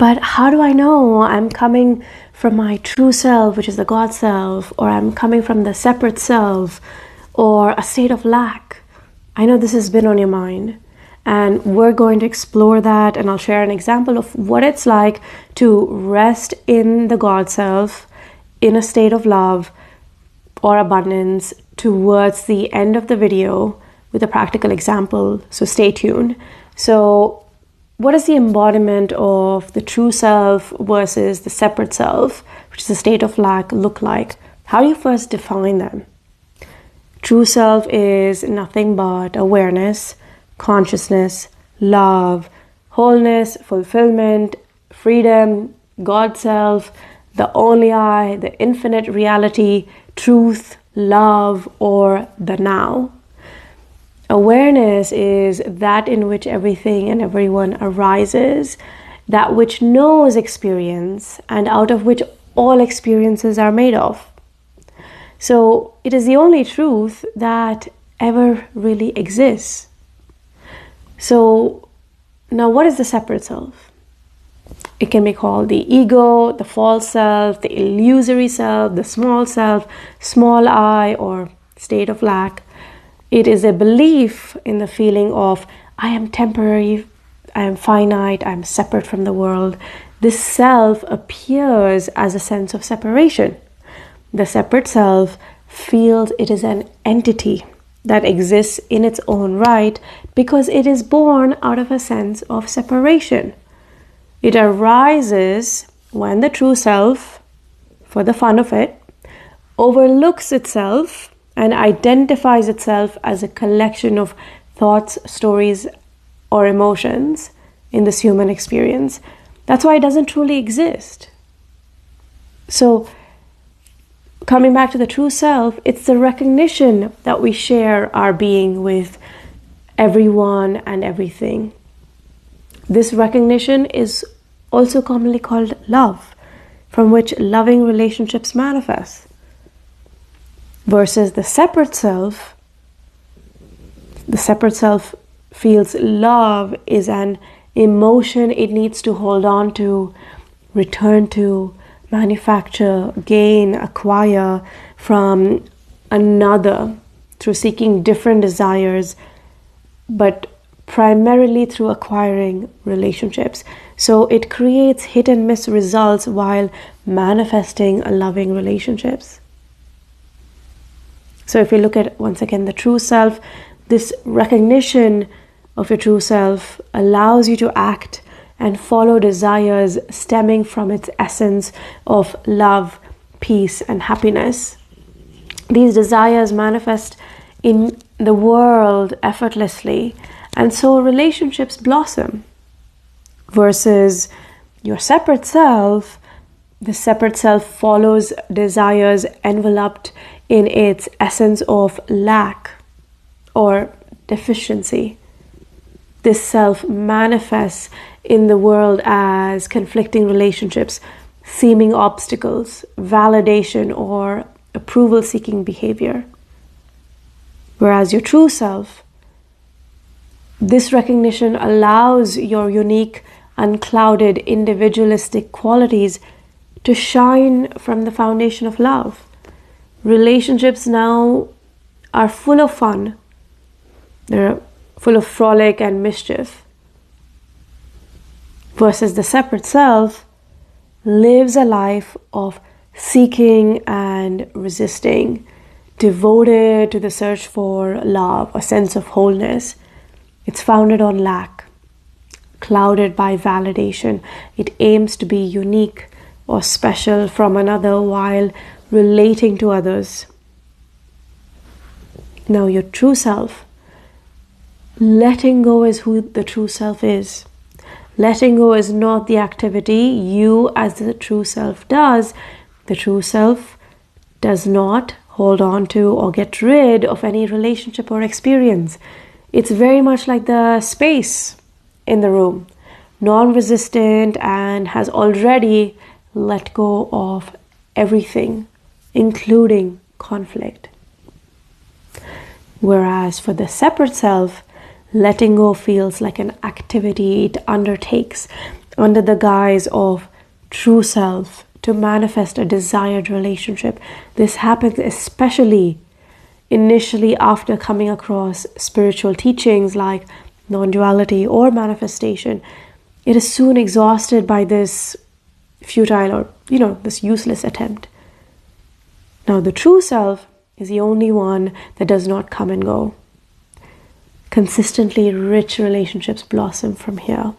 But how do I know I'm coming from my true self, which is the God self, or I'm coming from the separate self, or a state of lack? I know this has been on your mind, and we're going to explore that, and I'll share an example of what it's like to rest in the God self in a state of love or abundance towards the end of the video with a practical example. So stay tuned. So what does the embodiment of the true self versus the separate self, which is a state of lack, look like? How do you first define them? True self is nothing but awareness, consciousness, love, wholeness, fulfillment, freedom, God self, the only I, the infinite reality, truth, love, or the now. Awareness is that in which everything and everyone arises, that which knows experience, and out of which all experiences are made of. So it is the only truth that ever really exists. So now what is the separate self? It can be called the ego, the false self, the illusory self, the small self, small I, or state of lack. It is a belief in the feeling of I am temporary, I am finite, I am separate from the world. This self appears as a sense of separation. The separate self feels it is an entity that exists in its own right because it is born out of a sense of separation. It arises when the true self, for the fun of it, overlooks itself and identifies itself as a collection of thoughts, stories, or emotions in this human experience. That's why it doesn't truly exist. So, coming back to the true self, it's the recognition that we share our being with everyone and everything. This recognition is also commonly called love, from which loving relationships manifest. Versus the separate self feels love is an emotion it needs to hold on to, return to, manufacture, gain, acquire from another through seeking different desires, but primarily through acquiring relationships. So it creates hit and miss results while manifesting loving relationships. So if we look at, once again, the true self, this recognition of your true self allows you to act and follow desires stemming from its essence of love, peace, and happiness. These desires manifest in the world effortlessly, and so relationships blossom. Versus your separate self, the separate self follows desires enveloped in its essence of lack or deficiency. This self manifests in the world as conflicting relationships, seeming obstacles, validation, or approval-seeking behavior. Whereas your true self, this recognition allows your unique, unclouded, individualistic qualities to shine from the foundation of love. Relationships now are full of fun. They're full of frolic and mischief. Versus the separate self lives a life of seeking and resisting, devoted to the search for love, a sense of wholeness. It's founded on lack, clouded by validation. It aims to be unique or special from another while relating to others. Now, your true self, letting go is who the true self is. Letting go is not the activity you as the true self does. The true self does not hold on to or get rid of any relationship or experience. It's very much like the space in the room, non-resistant, and has already let go of everything, including conflict. Whereas for the separate self, letting go feels like an activity it undertakes under the guise of true self to manifest a desired relationship. This happens especially initially after coming across spiritual teachings like non-duality or manifestation. It is soon exhausted by this futile or, this useless attempt. Now, the true self is the only one that does not come and go. Consistently rich relationships blossom from here.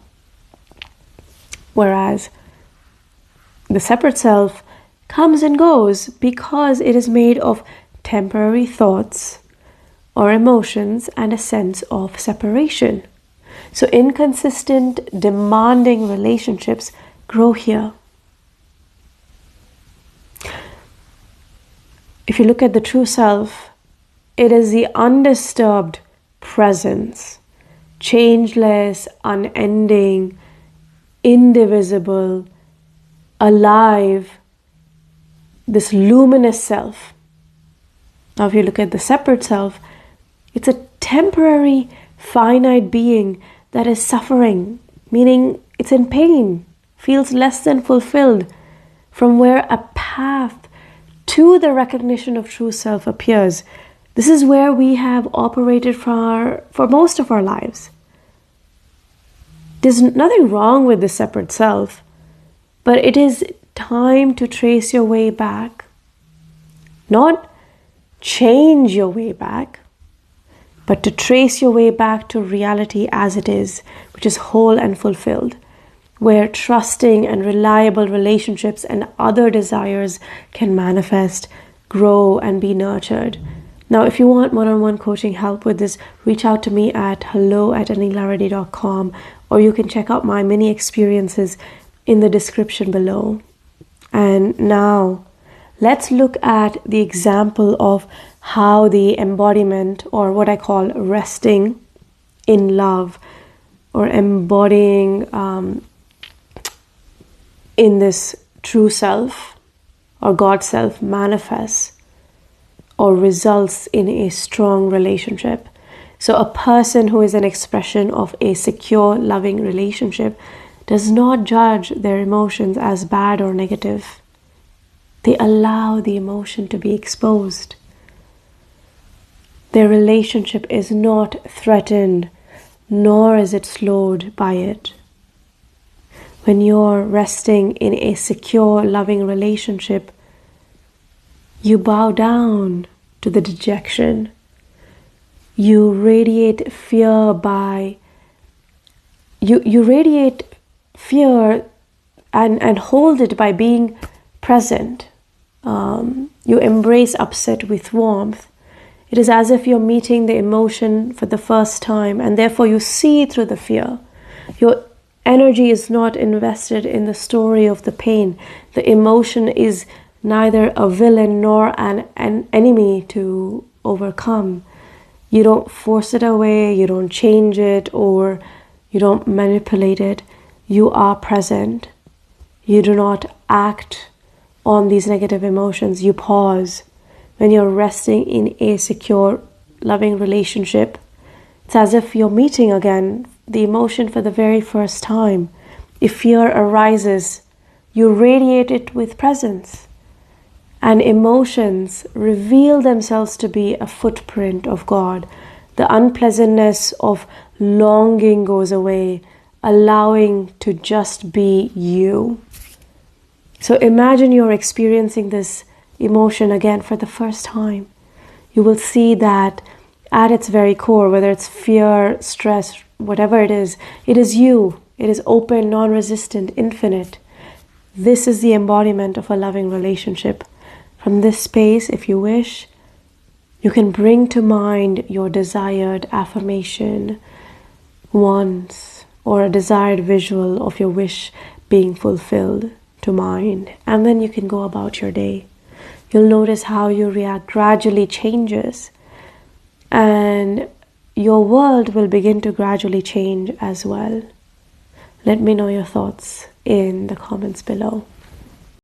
Whereas the separate self comes and goes because it is made of temporary thoughts or emotions and a sense of separation. So inconsistent, demanding relationships grow here. If you look at the true self, it is the undisturbed presence, changeless, unending, indivisible, alive, this luminous self. Now, if you look at the separate self, it's a temporary, finite being that is suffering, meaning it's in pain, feels less than fulfilled, from where a path to the recognition of true self appears. This is where we have operated for most of our lives. There's nothing wrong with the separate self, but it is time to trace your way back. Not change your way back, but to trace your way back to reality as it is, which is whole and fulfilled, where trusting and reliable relationships and other desires can manifest, grow, and be nurtured. Now, if you want one-on-one coaching help with this, reach out to me at hello@theanilareddy.com, or you can check out my mini experiences in the description below. And now, let's look at the example of how the embodiment, or what I call resting in love, or embodying in this true self or God self manifests or results in a strong relationship. So a person who is an expression of a secure, loving relationship does not judge their emotions as bad or negative. They allow the emotion to be exposed. Their relationship is not threatened, nor is it slowed by it. When you're resting in a secure, loving relationship, you bow down to the dejection. You radiate fear by... You radiate fear and hold it by being present. You embrace upset with warmth. It is as if you're meeting the emotion for the first time, and therefore you see through the fear. Your energy is not invested in the story of the pain. The emotion is neither a villain nor an enemy to overcome. You don't force it away, you don't change it, or you don't manipulate it. You are present. You do not act on these negative emotions. You pause. When you're resting in a secure, loving relationship, it's as if you're meeting again the emotion for the very first time. If fear arises, you radiate it with presence. And emotions reveal themselves to be a footprint of God. The unpleasantness of longing goes away, allowing to just be you. So imagine you're experiencing this emotion again for the first time. You will see that at its very core, whether it's fear, stress, whatever it is you. It is open, non-resistant, infinite. This is the embodiment of a loving relationship. From this space, if you wish, you can bring to mind your desired affirmation once, or a desired visual of your wish being fulfilled to mind. And then you can go about your day. You'll notice how you react gradually changes, and your world will begin to gradually change as well. Let me know your thoughts in the comments below.